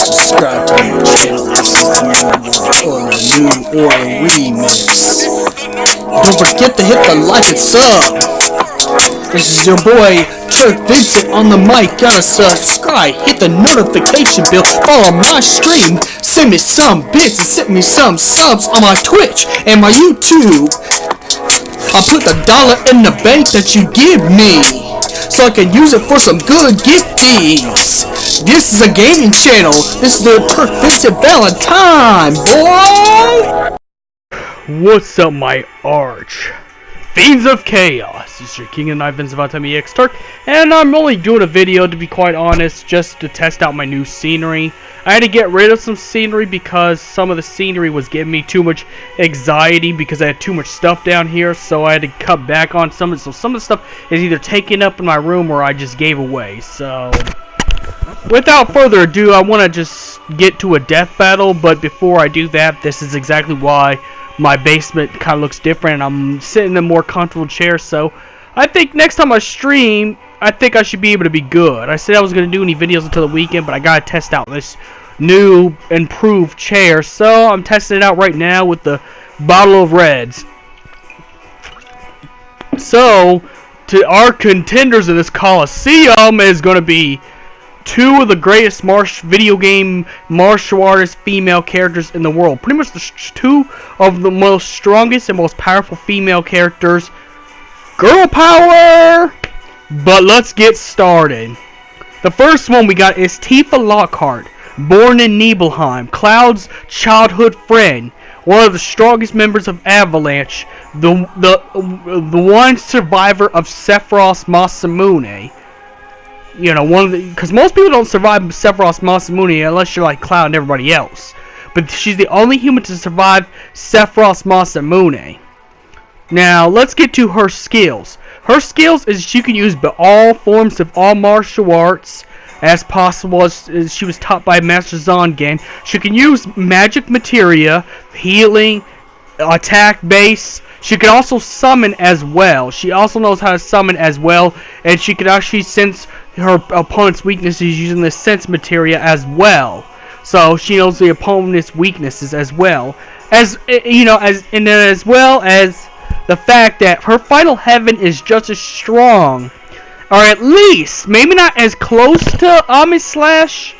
Subscribe to my channel if this is the new or a remix. Don't forget to hit the like and sub. This is your boy Chuck Vincent on the mic. Gotta subscribe, hit the notification bell, follow my stream, send me some bits and send me some subs on my Twitch and my YouTube. I'll put the dollar in the bank that you give me, so I can use it for some good gifties. This is a gaming channel. This is the Turk Vincent Valentine, boy! What's up, my arch Fiends of Chaos? This is your King and I, Vincent Valentine EX Turk, and I'm only doing a video, to be quite honest, just to test out my new scenery. I had to get rid of some scenery because some of the scenery was giving me too much anxiety because I had too much stuff down here, so I had to cut back on some of it. So some of the stuff is either taken up in my room or I just gave away. So without further ado, I want to just get to a death battle, but before I do that, this is exactly why my basement kind of looks different and I'm sitting in a more comfortable chair. So I think next time I stream, I think I should be able to be good. I said I was going to do any videos until the weekend, but I got to test out this new improved chair. So I'm testing it out right now with the bottle of Reds. So to our contenders in this Coliseum is going to be two of the greatest video game martial artist female characters in the world. Pretty much the two of the most strongest and most powerful female characters. Girl power! But let's get started. The first one we got is Tifa Lockhart, born in Nibelheim, Cloud's childhood friend, one of the strongest members of Avalanche, the one survivor of Sephiroth Masamune. You know, because most people don't survive Sephiroth Masamune unless you're like Cloud and everybody else. But she's the only human to survive Sephiroth Masamune. Now, let's get to her skills. Her skills is she can use all forms of all martial arts as possible, as she was taught by Master Zongan. She can use magic materia, healing, attack base. She can also summon as well. She also knows how to summon as well, and she can actually sense her opponent's weaknesses using the sense materia as well. So she knows the opponent's weaknesses as well. As well as the fact that her final heaven is just as strong, or at least, maybe not as close to Amislash,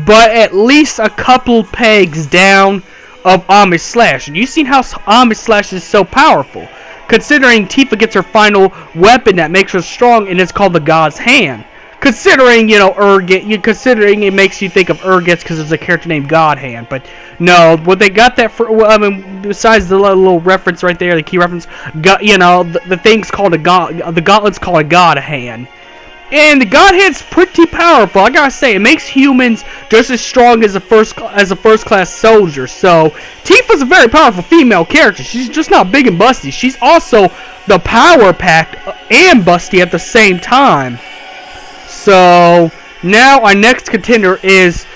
but at least a couple pegs down of Amislash. And you've seen how Amislash is so powerful, considering Tifa gets her final weapon that makes her strong, and it's called the God's Hand. Considering, considering it makes you think of Urgets because there's a character named God Hand, but no, what they got that for, well, I mean, besides the little reference right there, the key reference, the thing's called the gauntlet's called a God Hand. And the God Hand's pretty powerful, I gotta say. It makes humans just as strong as a first-class soldier. So, Tifa's a very powerful female character. She's just not big and busty. She's also the power-packed and busty at the same time. So, now our next contender is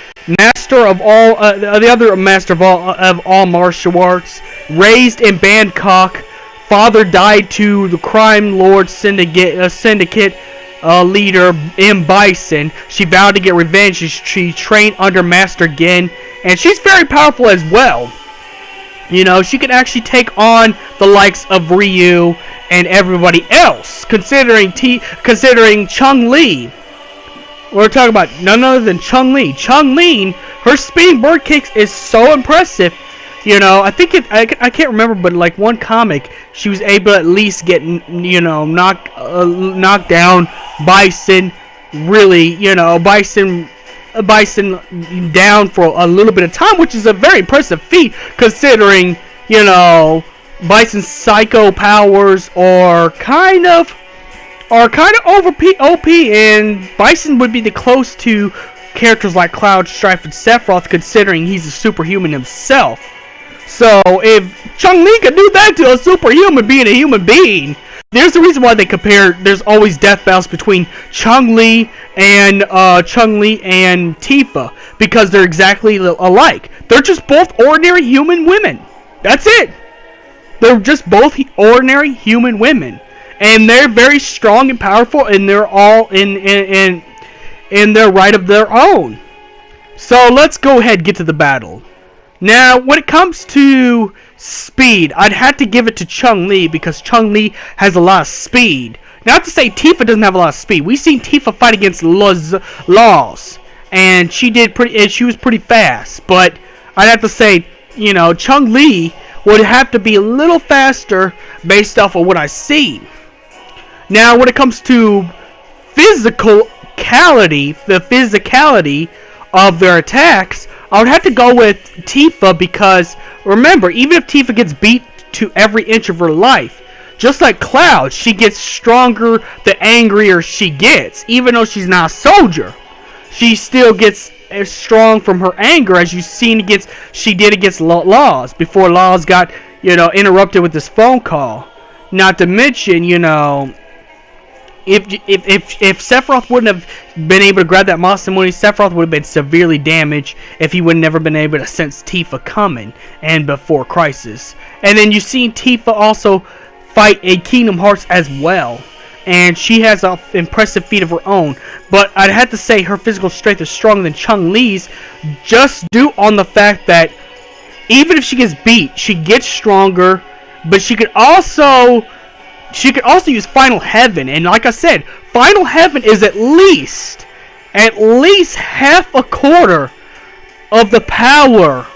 Master of all, the other Master of all martial arts. Raised in Bangkok, father died to the crime lord syndicate leader M. Bison. She vowed to get revenge. She trained under Master Gen, and she's very powerful as well. You know, she can actually take on the likes of Ryu and everybody else. Considering Chun-Li. We're talking about none other than Chun-Li. Chun-Li, her spinning bird kicks is so impressive. You know, I think I can't remember, but like one comic, she was able to at least get, knock down Bison. Really, Bison down for a little bit of time, which is a very impressive feat considering, Bison's psycho powers are kind of OP, and Bison would be the close to characters like Cloud, Strife, and Sephiroth, considering he's a superhuman himself. So, if Chun-Li could do that to a superhuman being a human being, there's the reason why they compare. There's always death battles between Chun-Li and Tifa, because they're exactly alike. They're just both ordinary human women. That's it. They're just both ordinary human women. And they're very strong and powerful, and they're all in their right of their own. So let's go ahead and get to the battle. Now, when it comes to speed, I'd have to give it to Chun-Li because Chun-Li has a lot of speed. Not to say Tifa doesn't have a lot of speed. We've seen Tifa fight against laws, and she was pretty fast. But I'd have to say, you know, Chun-Li would have to be a little faster based off of what I see. Now, when it comes to the physicality of their attacks, I would have to go with Tifa because, remember, even if Tifa gets beat to every inch of her life, just like Cloud, she gets stronger the angrier she gets. Even though she's not a soldier, she still gets as strong from her anger as you've seen she did against Laws before Laws got, you know, interrupted with this phone call. Not to mention, you know, if Sephiroth wouldn't have been able to grab that Masamune, Sephiroth would have been severely damaged if he would have never been able to sense Tifa coming and before Crisis. And then you've seen Tifa also fight a Kingdom Hearts as well, and she has an impressive feat of her own. But I'd have to say her physical strength is stronger than Chun-Li's, just due on the fact that even if she gets beat, she gets stronger. But she could also use Final Heaven, and like I said, Final Heaven is at least half a quarter of the power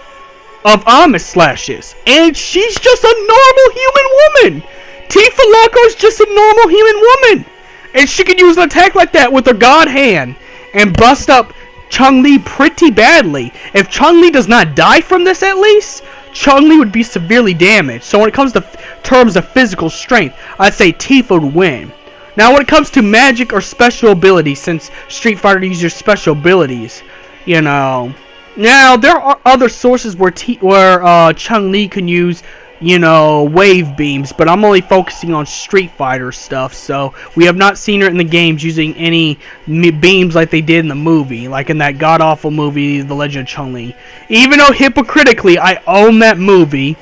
of Amos Slashes, and she's just a normal human woman. Tifa Lockhart's just a normal human woman, and she can use an attack like that with her God Hand and bust up Chun-Li pretty badly. If Chun-Li does not die from this, at least Chun-Li would be severely damaged. So when it comes to terms of physical strength, I'd say Tifa would win. Now when it comes to magic or special abilities, since Street Fighter uses special abilities, you know, now there are other sources where Chun-Li can use, you know, wave beams, but I'm only focusing on Street Fighter stuff, so we have not seen her in the games using any beams like they did in the movie, like in that god-awful movie, The Legend of Chun-Li. Even though hypocritically I own that movie,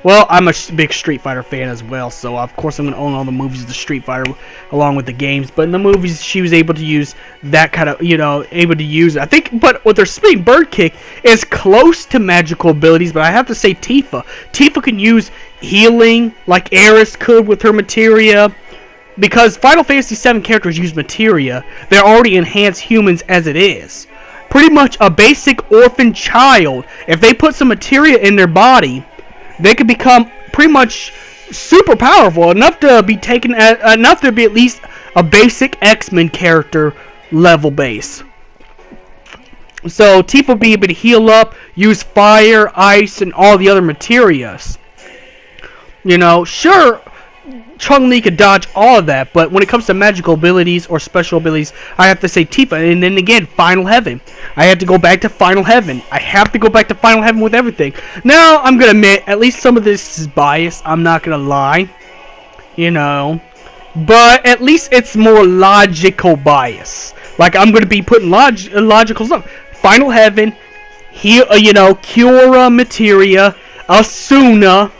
well, I'm a big Street Fighter fan as well, so of course I'm going to own all the movies of the Street Fighter along with the games, but in the movies she was able to use that kind of, you know, able to use it. I think, but with her spinning bird kick is close to magical abilities, but I have to say Tifa. Tifa can use healing like Aerith could with her materia, because Final Fantasy VII characters use materia. They're already enhanced humans as it is. Pretty much a basic orphan child, if they put some materia in their body, they could become pretty much super powerful, enough to be at least a basic X-Men character level base. So Tifa will be able to heal up, use fire, ice, and all the other materias. You know, sure, Chun-Li could dodge all of that, but when it comes to magical abilities or special abilities, I have to say Tifa. And then again, Final Heaven. I have to go back to Final Heaven. I have to go back to Final Heaven with everything. Now, I'm going to admit, at least some of this is biased. I'm not going to lie. You know. But at least it's more logical bias. Like, I'm going to be putting logical stuff. Final Heaven, here, you know, Cura Materia, Asuna,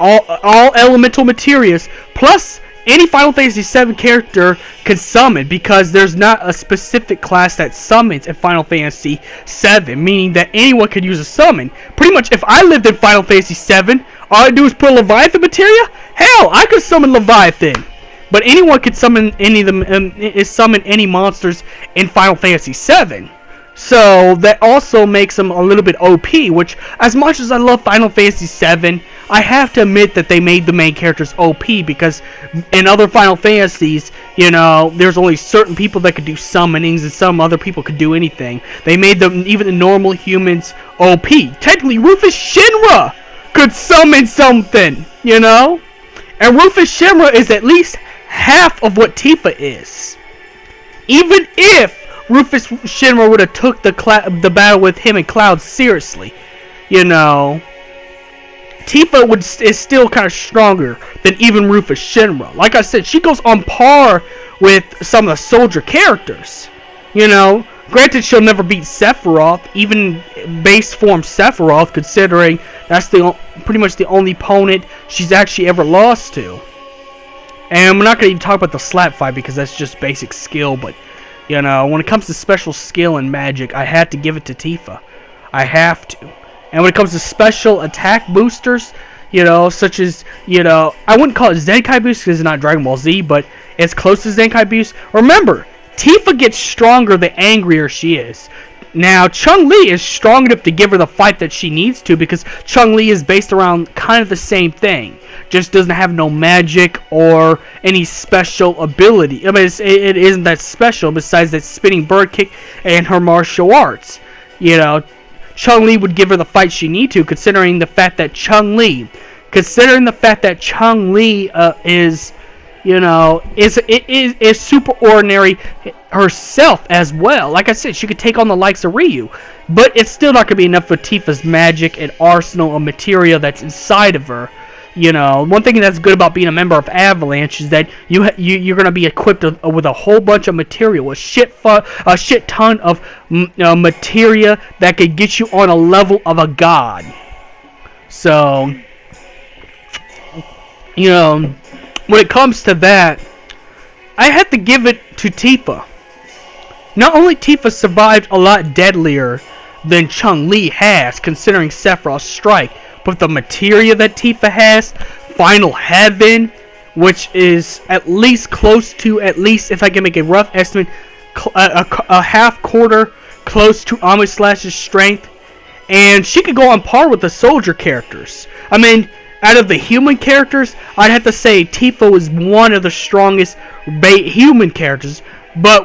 all elemental materias, plus any Final Fantasy VII character can summon, because there's not a specific class that summons in Final Fantasy VII, meaning that anyone could use a summon. Pretty much, if I lived in Final Fantasy VII, all I do is put a Leviathan materia. Hell, I could summon Leviathan. But anyone could summon any of them, summon any monsters in Final Fantasy VII. So that also makes them a little bit OP, which, as much as I love Final Fantasy VII, I have to admit that they made the main characters OP, because in other Final Fantasies, you know, there's only certain people that could do summonings, and some other people could do anything. They made them, even the normal humans, OP. Technically, Rufus Shinra could summon something, you know? And Rufus Shinra is at least half of what Tifa is. Even if Rufus Shinra would have took the battle with him and Cloud seriously, you know, Tifa is still kind of stronger than even Rufus Shinra. Like I said, she goes on par with some of the soldier characters. You know, granted, she'll never beat Sephiroth, even base form Sephiroth, considering that's pretty much the only opponent she's actually ever lost to. And we're not going to even talk about the slap fight, because that's just basic skill, but You know, when it comes to special skill and magic, I had to give it to Tifa. I have to. And when it comes to special attack boosters, you know, such as, you know, I wouldn't call it Zenkai boost because it's not Dragon Ball Z, but it's close to Zenkai boost. Remember, Tifa gets stronger the angrier she is. Now, Chun-Li is strong enough to give her the fight that she needs to because Chun-Li is based around kind of the same thing. Just doesn't have no magic or any special ability. I mean, it isn't that special besides that spinning bird kick and her martial arts. You know, Chun-Li would give her the fight she needs to, considering the fact that Chun-Li is, you know, is super ordinary herself as well. Like I said, she could take on the likes of Ryu, but it's still not going to be enough for Tifa's magic and arsenal of materia that's inside of her. You know, one thing that's good about being a member of Avalanche is that you're going to be equipped with a whole bunch of material, a shit ton of materia that could get you on a level of a god. So, you know, when it comes to that, I had to give it to Tifa. Not only Tifa survived a lot deadlier than Chun-Li has, considering Sephiroth's strike, but the materia that Tifa has, Final Heaven, which is at least close to, at least if I can make a rough estimate, a half quarter close to Amislash's strength, and she could go on par with the soldier characters. I mean, out of the human characters, I'd have to say Tifa was one of the strongest human characters. But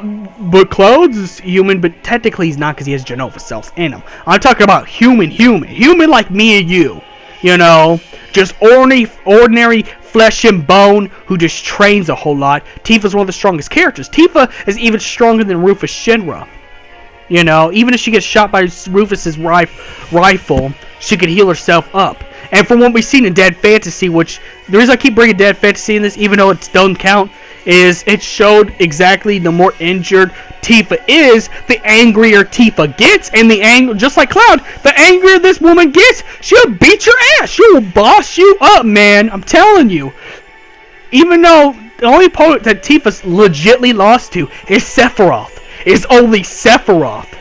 Clodes is human, but technically he's not because he has Genova cells in him. I'm talking about human like me and you. You know, just ordinary flesh and bone who just trains a whole lot. Tifa's one of the strongest characters. Tifa is even stronger than Rufus Shinra. You know, even if she gets shot by Rufus's rifle, she could heal herself up. And from what we've seen in Dead Fantasy, which the reason I keep bringing Dead Fantasy in this, even though it doesn't count, is it showed exactly the more injured Tifa is, the angrier Tifa gets, and just like Cloud, the angrier this woman gets, she'll beat your ass. She will boss you up, man. I'm telling you. Even though the only opponent that Tifa's legitly lost to is Sephiroth. Is only Sephiroth.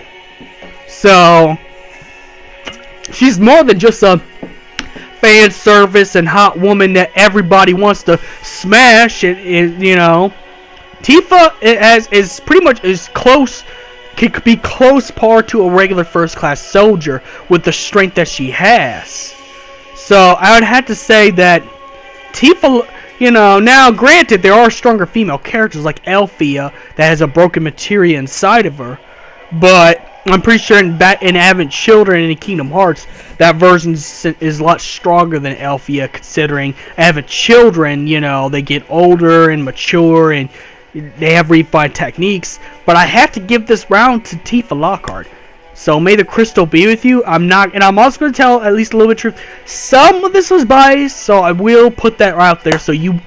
So, she's more than just a fan service and hot woman that everybody wants to smash. You know, Tifa is pretty much could be close par to a regular first class soldier with the strength that she has. So I would have to say that Tifa, you know, now granted there are stronger female characters like Althea that has a broken materia inside of her, but I'm pretty sure in Advent Children and in Kingdom Hearts, that version is a lot stronger than Althea, considering Advent Children, you know, they get older and mature and they have refined techniques. But I have to give this round to Tifa Lockhart. So may the crystal be with you. I'm also going to tell at least a little bit of truth. Some of this was biased, so I will put that out there so you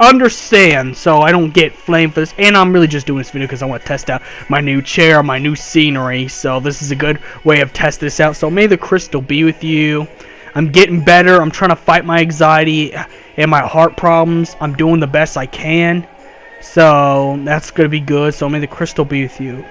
understand, so I don't get flamed for this. And I'm really just doing this video because I want to test out my new chair, my new scenery, so this is a good way of testing this out. So may the crystal be with you. I'm getting better. I'm trying to fight my anxiety and my heart problems. I'm doing the best I can, so that's gonna be good. So may the crystal be with you.